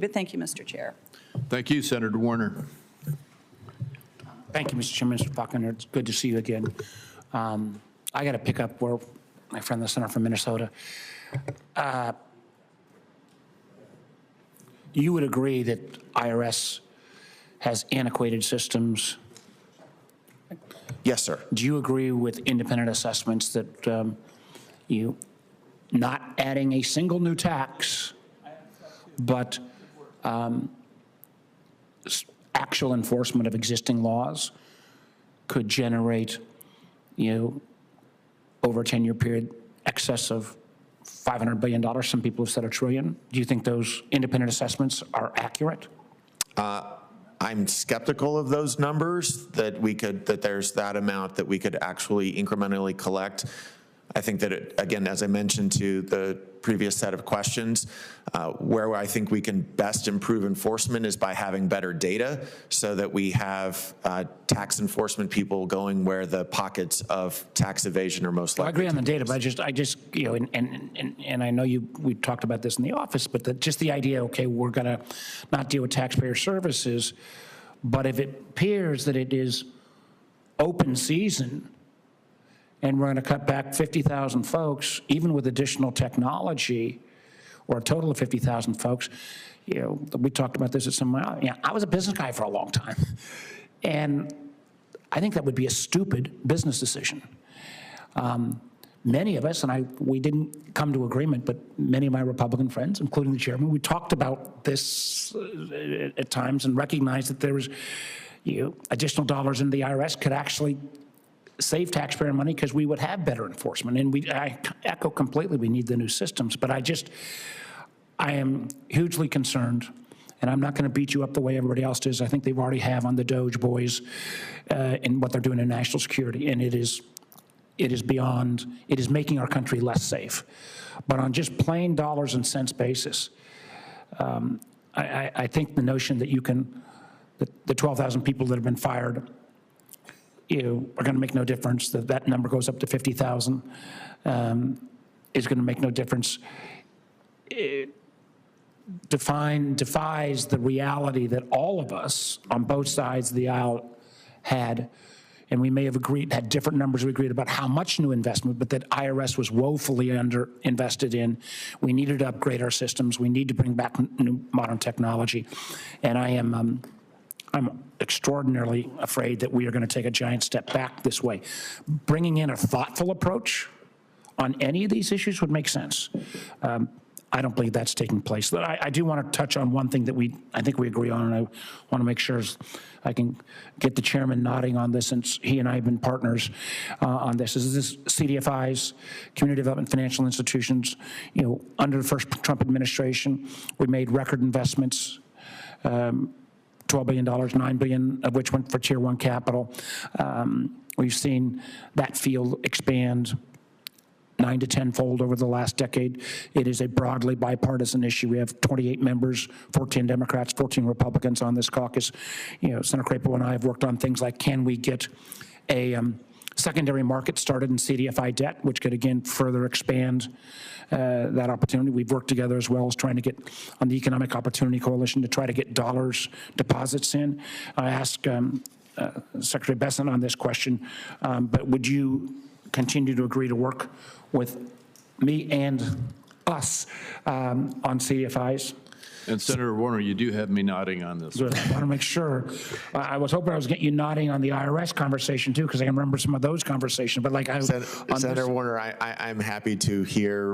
Thank you, Mr. Chair. Thank you, Senator Warner. Thank you, Mr. Chairman. Mr. Faulkender, it's good to see you again. I got to pick up where my friend, the senator from Minnesota. You would agree that IRS has antiquated systems? Yes, sir. Do you agree with independent assessments that you not adding a single new tax, but actual enforcement of existing laws could generate, over a 10-year period, excess of $500 billion? Some people have said $1 trillion. Do you think those independent assessments are accurate? I'm skeptical of those numbers, that there's that amount that we could actually incrementally collect. I think that, again, as I mentioned to the previous set of questions, where I think we can best improve enforcement is by having better data, so that we have tax enforcement people going where the pockets of tax evasion are most likely. I agree on the data, but I just and I know we talked about this in the office, but just the idea, okay, we're going to not deal with taxpayer services, but if it appears that it is open season, and we're going to cut back 50,000 folks, even with additional technology, or a total of 50,000 folks. We talked about this at some. I was a business guy for a long time, and I think that would be a stupid business decision. Many of us, and we didn't come to agreement, but many of my Republican friends, including the chairman, we talked about this at times and recognized that there was, additional dollars in the IRS could actually save taxpayer money because we would have better enforcement. And I echo completely, we need the new systems, but I am hugely concerned, and I'm not going to beat you up the way everybody else does. I think they've already have on the DOGE boys and what they're doing in national security, and it is making our country less safe. But on just plain dollars and cents basis, I think the notion that the 12,000 people that have been fired are going to make no difference, that number goes up to 50,000, is going to make no difference. It defies the reality that all of us on both sides of the aisle had, and we may have had different numbers we agreed about how much new investment, but that IRS was woefully underinvested in. We needed to upgrade our systems. We need to bring back new modern technology. And I'm extraordinarily afraid that we are going to take a giant step back this way. Bringing in a thoughtful approach on any of these issues would make sense. I don't believe that's taking place. I do want to touch on one thing that I think we agree on, and I want to make sure I can get the chairman nodding on this, since he and I have been partners on this. Is this CDFIs, Community Development Financial Institutions? Under the first Trump administration, we made record investments. $12 billion, $9 billion of which went for Tier 1 capital. We've seen that field expand 9 to 10-fold over the last decade. It is a broadly bipartisan issue. We have 28 members, 14 Democrats, 14 Republicans on this caucus. Senator Crapo and I have worked on things like, can we get a secondary market started in CDFI debt, which could again further expand that opportunity. We've worked together as well as trying to get on the Economic Opportunity Coalition to try to get dollars deposits in. I asked Secretary Besant on this question, but would you continue to agree to work with me and us on CDFIs? And Senator Warner, you do have me nodding on this. Good. I want to make sure. I was hoping I was getting you nodding on the IRS conversation too, because I can remember some of those conversations. But Senator Warner, I'm happy to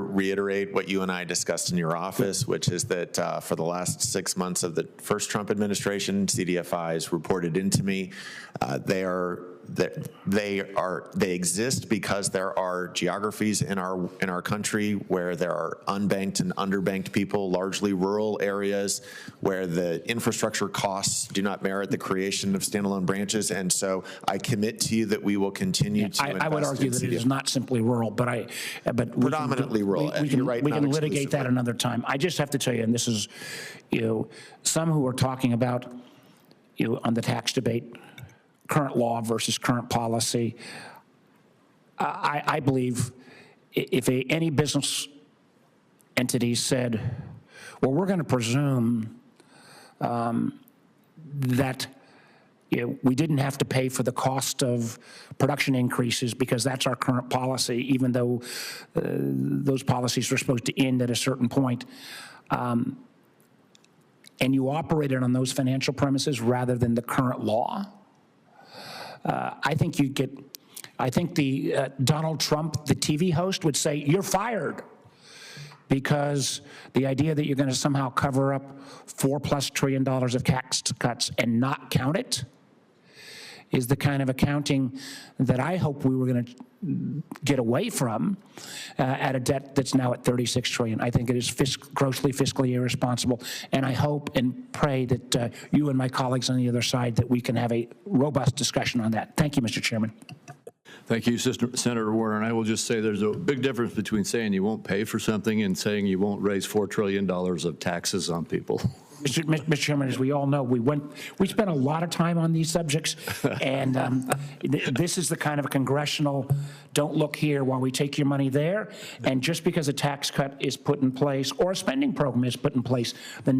reiterate what you and I discussed in your office, which is that for the last 6 months of the first Trump administration, CDFIs reported into me. They exist because there are geographies in our country where there are unbanked and underbanked people, largely rural areas where the infrastructure costs do not merit the creation of standalone branches. And so I commit to you that we will continue to invest. I would argue that it is not simply rural, but predominantly rural. We can litigate that another time. I just have to tell you, and this is, some who are talking about, on the tax debate, current law versus current policy. I believe if any business entity said, well, we're going to presume that we didn't have to pay for the cost of production increases because that's our current policy, even though those policies were supposed to end at a certain point. And you operated on those financial premises rather than the current law. I think Donald Trump, the TV host, would say, "You're fired," because the idea that you're going to somehow cover up $4+ trillion of tax cuts and not count it is the kind of accounting that I hope we were going to get away from at a debt that's now at $36 trillion. I think it is grossly fiscally irresponsible, and I hope and pray that you and my colleagues on the other side, that we can have a robust discussion on that. Thank you, Mr. Chairman. Thank you, Senator Warner. And I will just say there's a big difference between saying you won't pay for something and saying you won't raise $4 trillion of taxes on people. Mr. Chairman, as we all know, we spent a lot of time on these subjects, and this is the kind of congressional don't look here while we take your money there. And just because a tax cut is put in place or a spending program is put in place, the